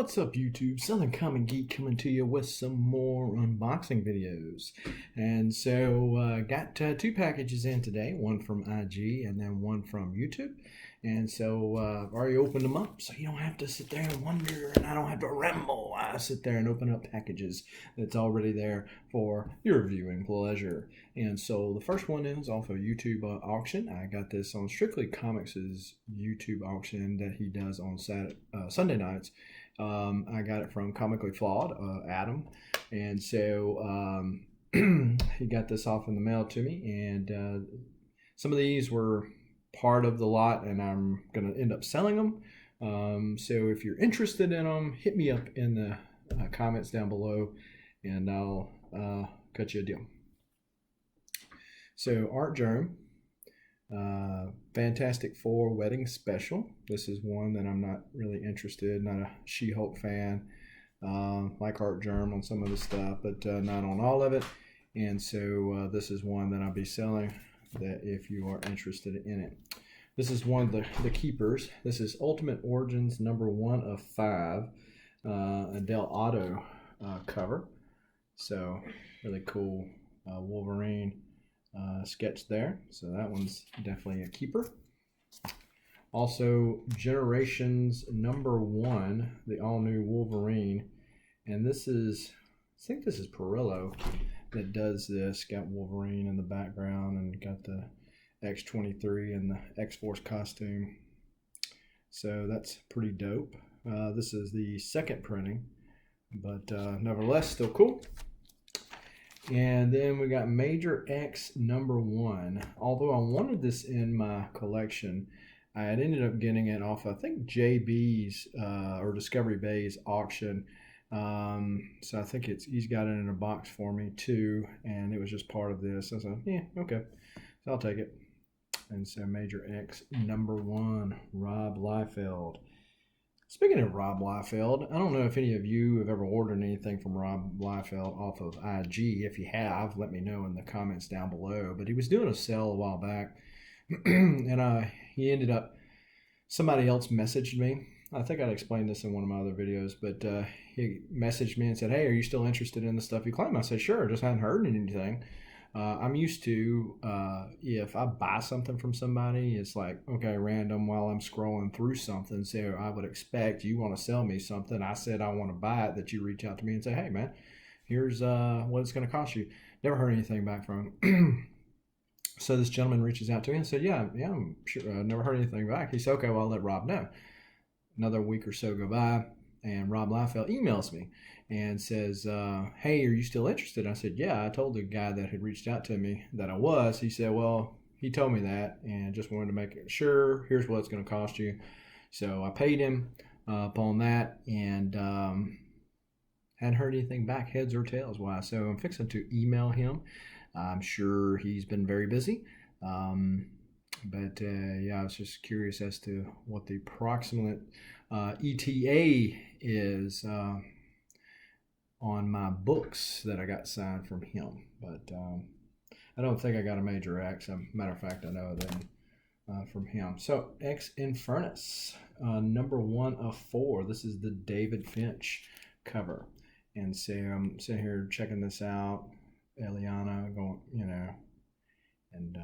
What's up, YouTube? Southern Common Geek coming to you with some more unboxing videos. And so got two packages in today, one from IG and then one from YouTube. And so I've already opened them up, so you don't have to sit there and wonder, and I don't have to ramble. I sit there and open up packages that's already there for your viewing pleasure. And so the first one is off of YouTube auction. I got this on Strictly Comics' YouTube auction that he does on Sunday nights. I got it from Comically Flawed, Adam, and so he got this off in the mail to me, and some of these were part of the lot, and I'm going to end up selling them. So if you're interested in them, hit me up in the comments down below, and I'll cut you a deal. So Art Germ, Fantastic Four Wedding Special. This is one that I'm not really interested, not a She-Hulk fan. Like Art Germ on some of the stuff, but not on all of it. And so this is one that I'll be selling, that if you are interested in it. This is one of the keepers. This is Ultimate Origins number 1 of 5, a Del Auto cover. So really cool Wolverine sketch there. So that one's definitely a keeper. Also Generations number 1, the all new Wolverine. And this is, I think this is Perillo that does this. Got Wolverine in the background and got the X-23 and the X-Force costume. So that's pretty dope. This is the second printing, but nevertheless still cool. And then we got Major X number 1. Although I wanted this in my collection, I had ended up getting it off, I think, JB's or Discovery Bay's auction. So I think he's got it in a box for me too, and it was just part of this. I said, yeah, okay, so I'll take it. And so Major X number 1, Rob Liefeld. Speaking of Rob Liefeld, I don't know if any of you have ever ordered anything from Rob Liefeld off of IG. If you have, let me know in the comments down below. But he was doing a sale a while back, and he ended up, somebody else messaged me. I think I'd explained this in one of my other videos, but he messaged me and said, hey, are you still interested in the stuff you claim? I said, sure, just hadn't heard anything. I'm used to, if I buy something from somebody, it's like, okay, random while I'm scrolling through something. So I would expect you want to sell me something. I said I want to buy it, that you reach out to me and say, hey, man, here's what it's going to cost you. Never heard anything back from him. So this gentleman reaches out to me and said, yeah, I'm sure. Never heard anything back. He said, okay, well, I'll let Rob know. Another week or so go by, and Rob Liefeld emails me and says, hey, are you still interested? I said, yeah. I told the guy that had reached out to me that I was. He said, well, he told me that and just wanted to make sure. Here's what it's going to cost you. So I paid him upon that, and hadn't heard anything back, heads or tails wise. So I'm fixing to email him. I'm sure he's been very busy. But yeah, I was just curious as to what the approximate ETA is on my books that I got signed from him. But I don't think I got a Major X. Matter of fact, I know that from him. So X Infernus, number 1 of 4. This is the David Finch cover. And so I'm sitting here checking this out. Eliana going, and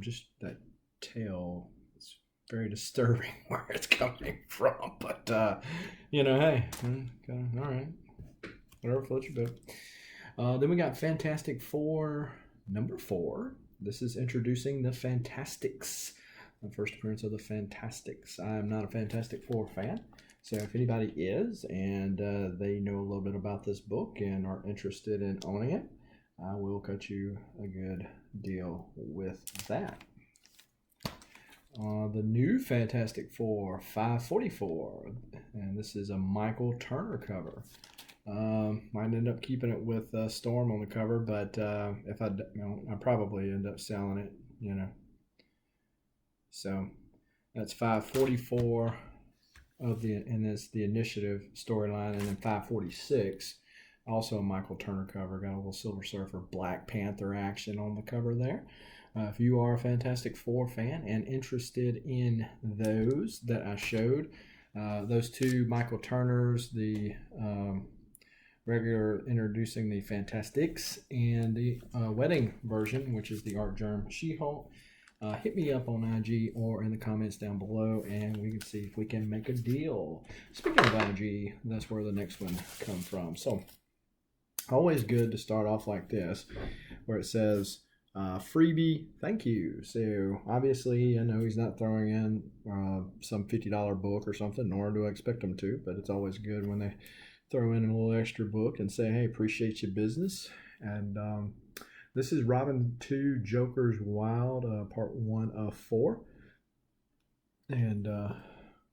just that tail is very disturbing where it's coming from, but hey, all right, whatever floats your boat. Then we got Fantastic Four number 4. This is introducing the Fantastics, the first appearance of the Fantastics. I am not a Fantastic Four fan, so if anybody is and they know a little bit about this book and are interested in owning it, I will cut you a good deal with that. The new Fantastic Four 544, and this is a Michael Turner cover. Might end up keeping it with Storm on the cover, but if I probably end up selling it, So that's 544 of and it's the Initiative storyline, and then 546. Also a Michael Turner cover. Got a little Silver Surfer Black Panther action on the cover there. If you are a Fantastic Four fan and interested in those that I showed, Those two Michael Turners, the regular introducing the Fantastics, and the wedding version, which is the Art Germ She-Hulk. Hit me up on IG or in the comments down below, and we can see if we can make a deal. Speaking of IG, that's where the next one comes from. So, always good to start off like this, where it says, freebie, thank you. So, obviously, I know he's not throwing in some $50 book or something, nor do I expect him to, but it's always good when they throw in a little extra book and say, hey, appreciate your business. And this is Robin 2 Joker's Wild, part 1 of 4. And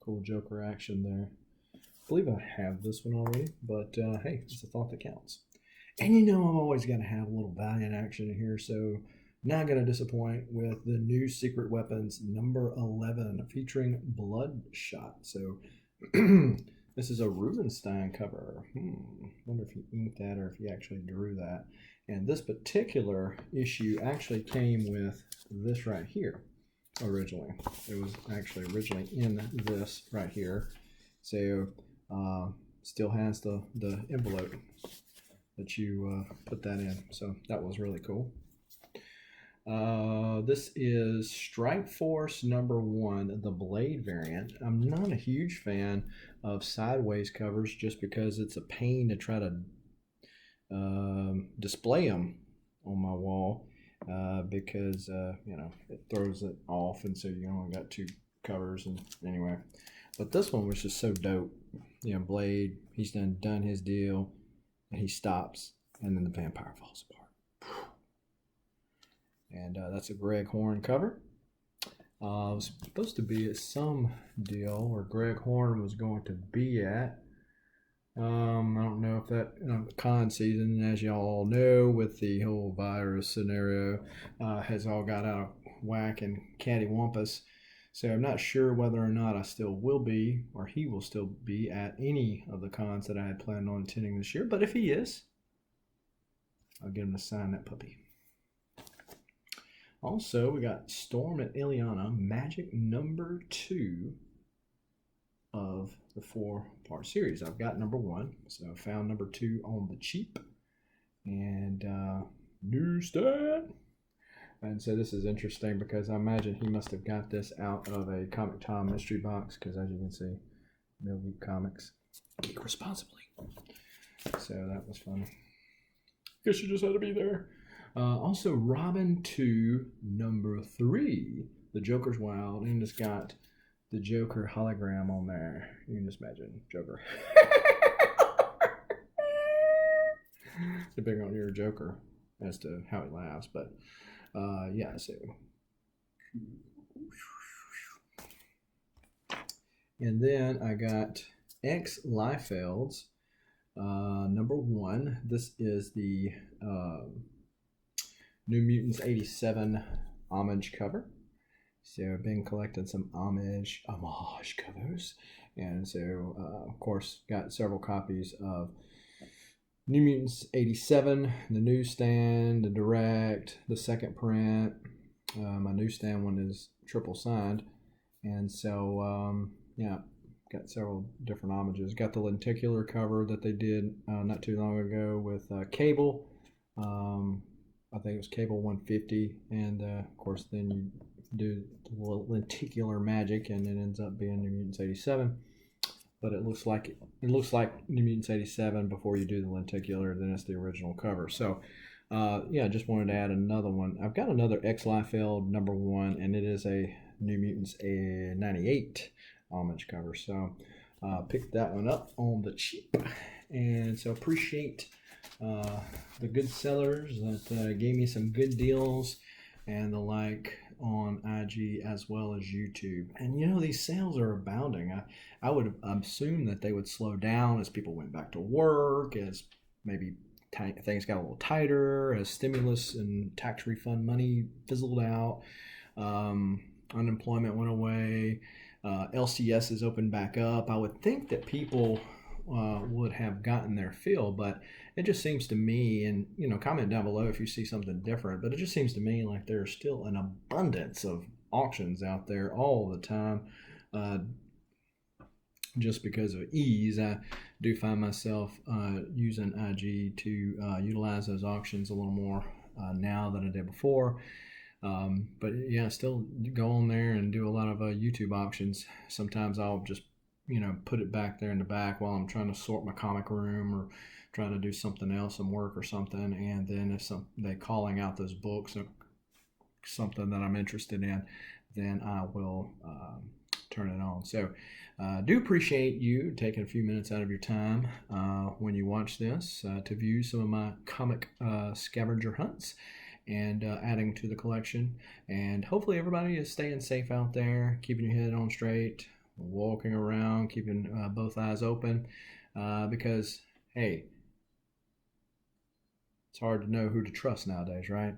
cool Joker action there. I believe I have this one already, but hey, it's a thought that counts. And you know I'm always going to have a little Valiant action here, so not going to disappoint with the new Secret Weapons number 11 featuring Bloodshot. So this is a Rubenstein cover. Wonder if he inked that or if he actually drew that. And this particular issue actually came with this right here originally. It was actually originally in this right here. So still has the envelope that you put that in. So that was really cool. This is Strike Force number 1, the Blade variant. I'm not a huge fan of sideways covers just because it's a pain to try to display them on my wall because you know, it throws it off, and so you only got 2 covers. And anyway, but this one was just so dope. You know, Blade, he's done his deal, and he stops, and then the vampire falls apart. And that's a Greg Horn cover. It was supposed to be at some deal where Greg Horn was going to be at. I don't know if that con season, as y'all know, with the whole virus scenario, has all got out of whack and cattywampus. So I'm not sure whether or not I still will be, or he will still be at any of the cons that I had planned on attending this year. But if he is, I'll get him to sign that puppy. Also, we got Storm and Ileana, Magic number 2 of the 4-part series. I've got number 1, so I found number 2 on the cheap. And newsstand. And so this is interesting because I imagine he must have got this out of a Comic Tom mystery box, because as you can see, Mill Geek Comics, geek responsibly. So that was funny. Guess you just had to be there. Also, Robin 2 number 3, the Joker's Wild, and it's got the Joker hologram on there. You can just imagine Joker. Depending on your Joker as to how he laughs, but yeah, so. And then I got X Liefeld's number 1. This is the New Mutants 87 homage cover. So I've been collecting some homage covers, and so of course got several copies of New Mutants 87, the newsstand, the direct, the second print. My newsstand one is triple signed, and so yeah, got several different homages. Got the lenticular cover that they did not too long ago with Cable. I think it was Cable 150, and of course then you do the lenticular magic, and it ends up being New Mutants 87. But it looks like New Mutants 87 before you do the lenticular. Then it's the original cover. So yeah, just wanted to add another one. I've got another X Liefeld number 1, and it is a New Mutants 98 homage cover. So picked that one up on the cheap, and so appreciate the good sellers that gave me some good deals and the like on IG as well as YouTube. And you know, these sales are abounding. I would assume that they would slow down as people went back to work, as maybe things got a little tighter, as stimulus and tax refund money fizzled out, unemployment went away, LCS is opened back up. I would think that people would have gotten their fill, but it just seems to me, and you know, comment down below if you see something different, but it just seems to me like there's still an abundance of auctions out there all the time. just because of ease, I do find myself using IG to utilize those auctions a little more now than I did before. But yeah, still go on there and do a lot of YouTube auctions. Sometimes I'll just, put it back there in the back while I'm trying to sort my comic room or trying to do something else, some work or something. And then if they calling out those books or something that I'm interested in, then I will turn it on. So do appreciate you taking a few minutes out of your time when you watch this to view some of my comic scavenger hunts and adding to the collection. And hopefully everybody is staying safe out there, keeping your head on straight, walking around, keeping both eyes open, because, hey, it's hard to know who to trust nowadays, right?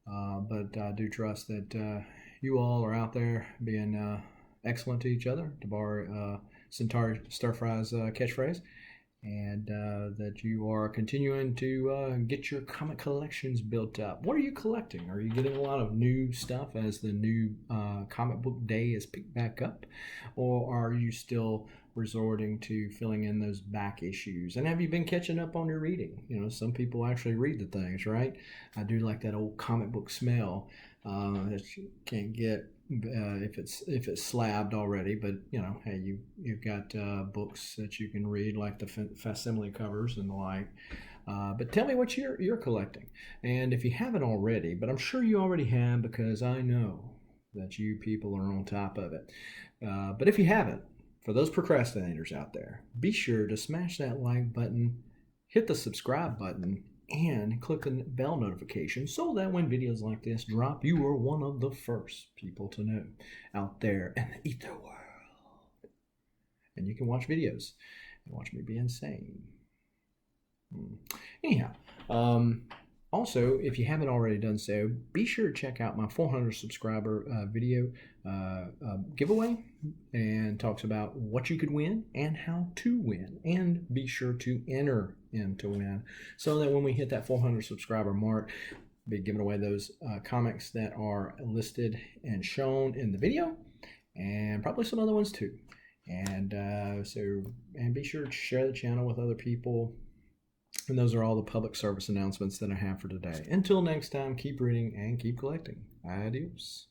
But I do trust that you all are out there being excellent to each other, to borrow Centauri Stir Fry's catchphrase, and that you are continuing to get your comic collections built up. What are you collecting? Are you getting a lot of new stuff as the new comic book day is picked back up? Or are you still resorting to filling in those back issues? And have you been catching up on your reading? Some people actually read the things, right? I do like that old comic book smell that you can't get if it's slabbed already, but hey, you've got books that you can read, like the facsimile covers and the like. But tell me what you're collecting, and if you haven't already, but I'm sure you already have, because I know that you people are on top of it. But if you haven't, for those procrastinators out there, be sure to smash that like button, hit the subscribe button, and click the bell notification so that when videos like this drop, you are one of the first people to know out there in the ether world. And you can watch videos and watch me be insane. Anyhow, also, if you haven't already done so, be sure to check out my 400 subscriber video giveaway, and talks about what you could win and how to win, and be sure to enter in to win, so that when we hit that 400 subscriber mark, we'll be giving away those comics that are listed and shown in the video, and probably some other ones too. And be sure to share the channel with other people. And those are all the public service announcements that I have for today. Until next time, keep reading and keep collecting. Adios.